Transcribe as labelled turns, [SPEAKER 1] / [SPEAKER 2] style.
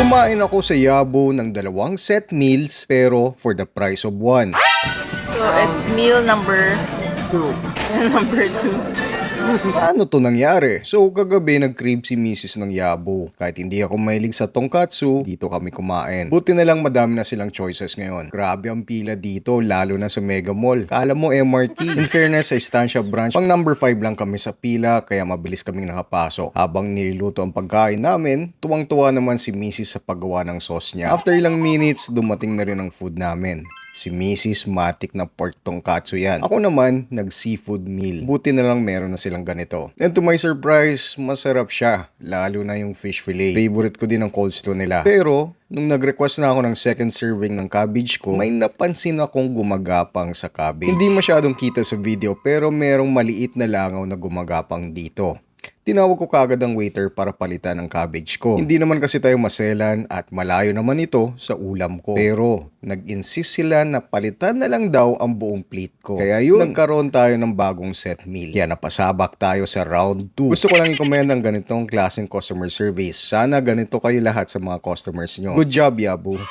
[SPEAKER 1] Kumain ako sa Yabo ng 2 set meals pero for the price of 1.
[SPEAKER 2] So it's meal number 2. Number 2.
[SPEAKER 1] Paano to nangyari? So kagabi nag-crave si Mrs. ng Yabo. Kahit hindi ako mahilig sa tongkatsu, dito kami kumain. Buti na lang madami na silang choices ngayon. Grabe ang pila dito, lalo na sa Mega Mall. Kala mo MRT. In fairness sa Estancia branch, pang number 5 lang kami sa pila kaya mabilis kaming nakapasok. Habang niluluto ang pagkain namin, tuwang-tuwa naman si Mrs. sa paggawa ng sauce niya. After ilang minutes, dumating na rin ang food namin. Si Mrs. matik na pork tongkatsu yan. Ako naman, nag-seafood meal. Buti na lang meron na silang ganito. And to my surprise, masarap siya. Lalo na yung fish fillet. Favorite ko din ang coleslaw nila. Pero, nung nag-request na ako ng second serving ng cabbage ko, may napansin akong gumagapang sa cabbage. Hindi masyadong kita sa video pero merong maliit na langaw na gumagapang dito. Tinawag ko kagad ang waiter para palitan ang cabbage ko. Hindi naman kasi tayo maselan at malayo naman ito sa ulam ko. Pero nag-insist sila na palitan na lang daw ang buong plate ko. Kaya yun, nagkaroon tayo ng bagong set meal. Kaya napasabak tayo sa round 2. Gusto ko lang i-commend ang ganitong klaseng customer service. Sana ganito kayo lahat sa mga customers nyo. Good job, Yabo!